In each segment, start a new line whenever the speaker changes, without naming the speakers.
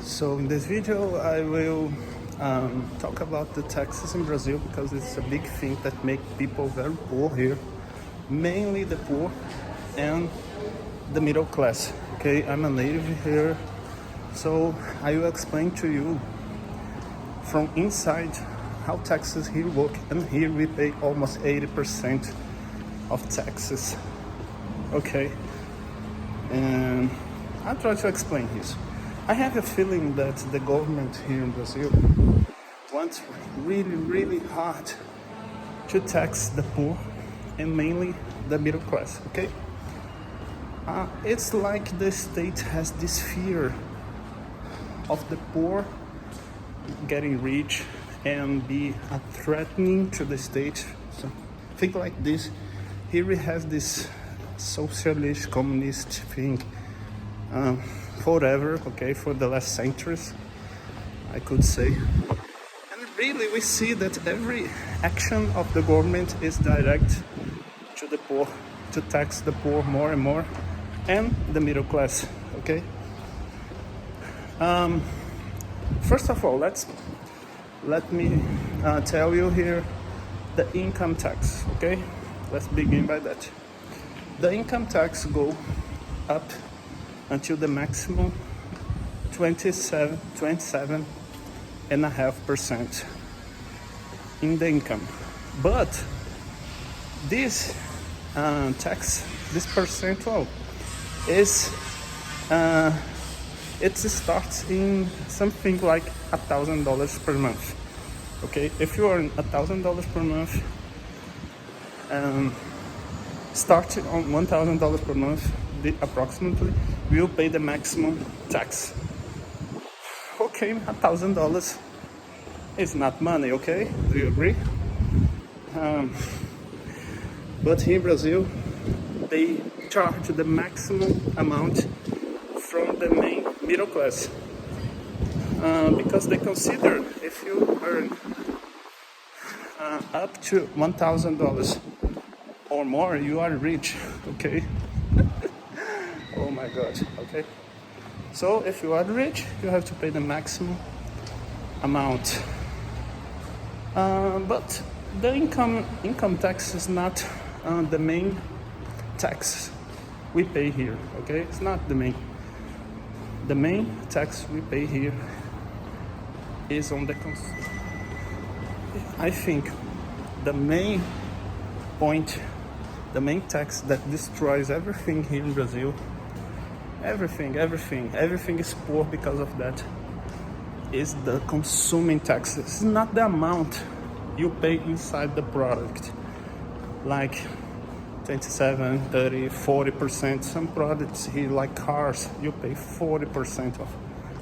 So in this video I will talk about the taxes in Brazil because it's a big thing that make people very poor here, mainly the poor and the middle class. Okay, I'm a native here, so I will explain to you from inside how taxes here work. And here we pay almost 80% of taxes. Okay, and I'll try to explain this. I have a feeling that the government here in Brazil wants really hard to tax the poor and mainly the middle class, okay? It's like the state has this fear of the poor getting rich and be a threatening to the state. So think like this. Here we have this socialist, communist thing forever, okay, for the last centuries, I could say. And really we see that every action of the government is direct to the poor, to tax the poor more and more, and the middle class, okay? First of all, let me tell you here the income tax, okay? Let's begin by that. The income tax go up until the maximum 27.5% in the income. But this tax, this percentual is it starts in something like $1,000 per month. Okay, if you earn $1,000 per month, starting on $1,000 per month, approximately, will pay the maximum tax. Okay, $1,000 is not money, okay? Do you agree? But here in Brazil, they charge the maximum amount from the main middle class because they consider if you earn up to $1,000 or more, you are rich, okay? Oh my God, okay? So if you are rich, you have to pay the maximum amount. But the income tax is not the main tax we pay here, okay? It's not the main. The main tax we pay here is on the I think the main point, the main tax that destroys everything here in Brazil, everything is poor because of that, is the consuming taxes. It's not the amount you pay inside the product, like 27, 30, 40%. Some products here, like cars, you pay 40% of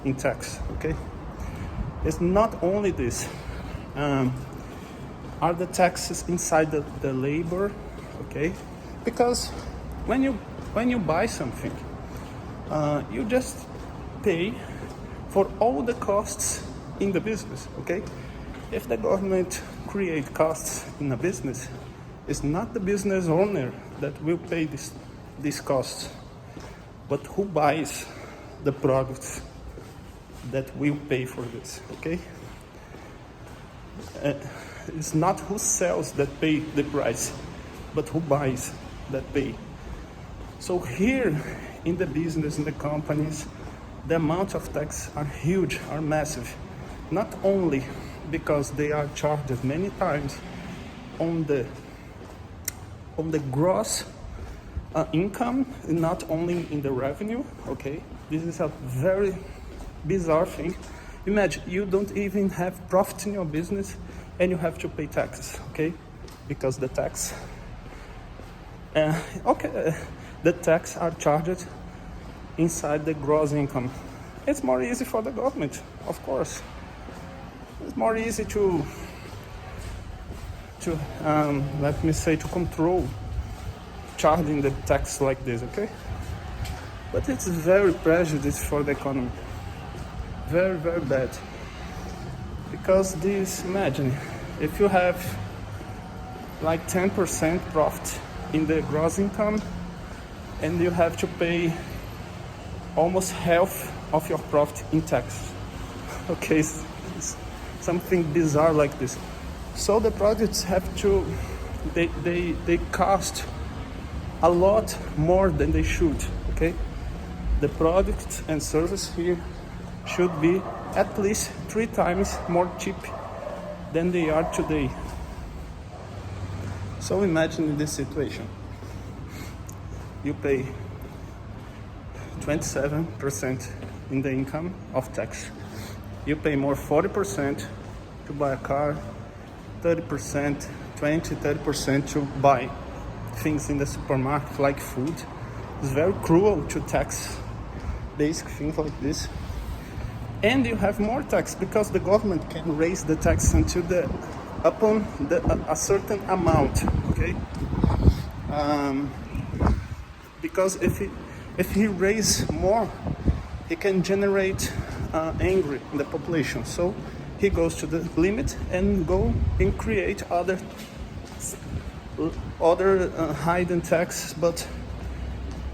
in tax, okay? It's not only this. Are the taxes inside the labor, okay? Because when you buy something, you just pay for all the costs in the business, okay? If the government create costs in a business, it's not the business owner that will pay these costs, but who buys the products that will pay for this, okay? It's not who sells that pay the price, but who buys that pay. So here in the business, in the companies, the amount of tax are huge, are massive. Not only because they are charged many times on the gross income, not only in the revenue, okay? This is a very bizarre thing. Imagine you don't even have profit in your business and you have to pay taxes, okay? Because the tax, the tax are charged inside the gross income. It's more easy for the government, of course. It's more easy to let me say, to control charging the tax like this, okay? But it's very prejudiced for the economy. Very bad. Because this, imagine, if you have like 10% profit in the gross income and you have to pay almost half of your profit in tax. Okay, it's something bizarre like this. So the products have to, they cost a lot more than they should, okay? The products and service here should be at least 3 times more cheap than they are today. So imagine this situation. You pay 27% in the income of tax. You pay more 40% to buy a car, 30%, 30% to buy things in the supermarket like food. It's very cruel to tax basic things like this. And you have more tax because the government can raise the tax until a certain amount, okay? Because if he raise more, he can generate anger in the population. So he goes to the limit and go and create other hidden tax, but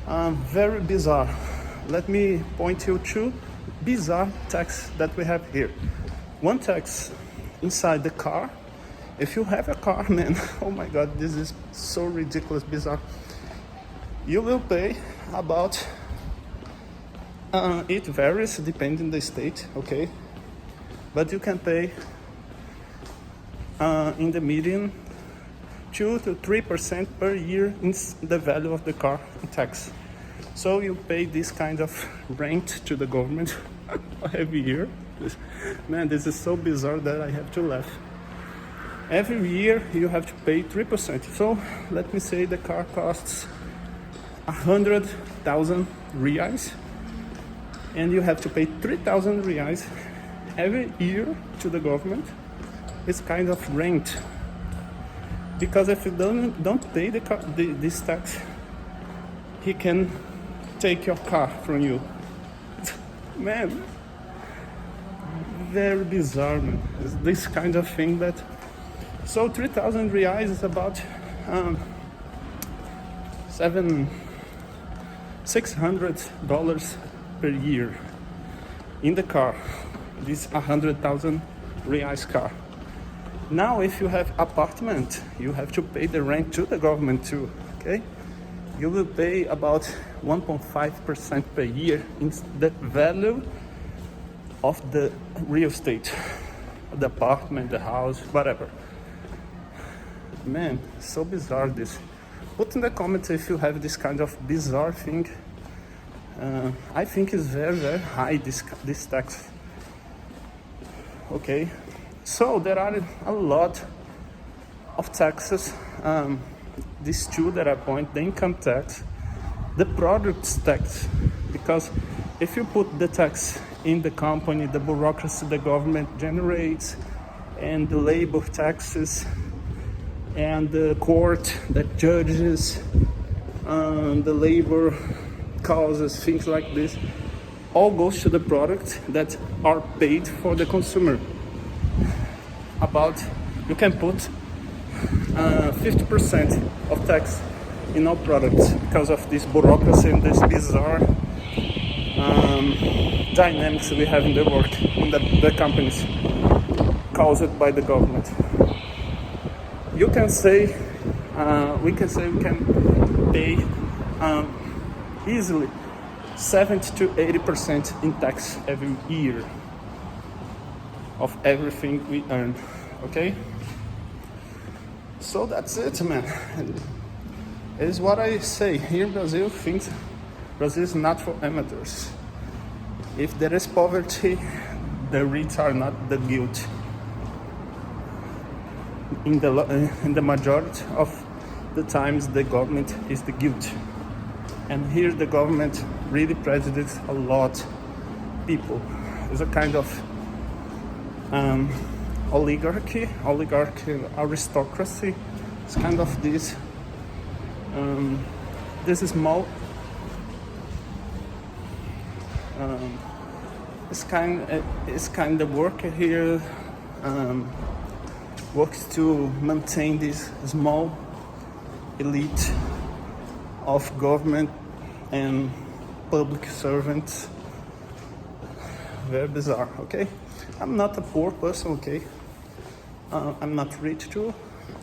very bizarre. Let me point you to bizarre tax that we have here. One tax inside the car. If you have a car, man, oh my God, this is so ridiculous, bizarre. You will pay about, it varies depending the state, okay? But you can pay in the median 2 to 3% per year in the value of the car in tax. So you pay this kind of rent to the government every year. Man, this is so bizarre that I have to laugh. Every year you have to pay 3%. So let me say the car costs 100,000 reais, and you have to pay 3,000 reais every year to the government. It's kind of rent, because if you don't pay this tax, he can take your car from you. Man, very bizarre, man. It's this kind of thing that. So 3,000 reais is about $600 per year in the car. This 100,000 reais car. Now, if you have apartment, you have to pay the rent to the government too. Okay, you will pay about 1.5% per year in the value of the real estate, the apartment, the house, whatever. Man, so bizarre this. Put in the comments if you have this kind of bizarre thing. I think it's very, very high, this tax. Okay, so there are a lot of taxes. These two that I point, the income tax, the products tax, because if you put the tax in the company, the bureaucracy the government generates, and the labor taxes, and the court that judges, the labor causes, things like this, all goes to the products that are paid for the consumer. You can put 50% of tax in all products because of this bureaucracy and this bizarre dynamics we have in the work, in the companies caused by the government. We can say we can pay easily 70 to 80% in tax every year of everything we earn. Okay, so that's it, man. It is what I say here in Brazil. Brazil is not for amateurs. If there is poverty, the rich are not the guilt. In the majority of the times, the government is the guilt, and here the government really prejudices a lot people. It's a kind of oligarchy, aristocracy. It's kind of this small. It's kind of work here. Works to maintain this small elite of government and public servants very bizarre, okay? I'm not a poor person, okay? I'm not rich too.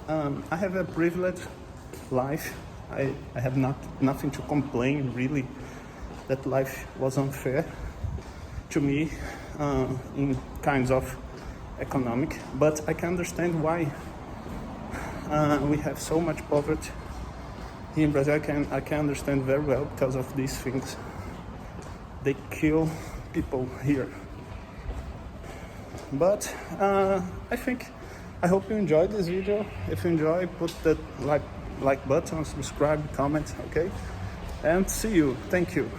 I have a privileged life. I have nothing to complain, really, that life was unfair to me in kinds of economic, but I can understand why we have so much poverty here in Brazil. I can understand very well because of these things. They kill people here. But I hope you enjoyed this video. If you enjoy, put the like button, subscribe, comment, okay? And see you. Thank you.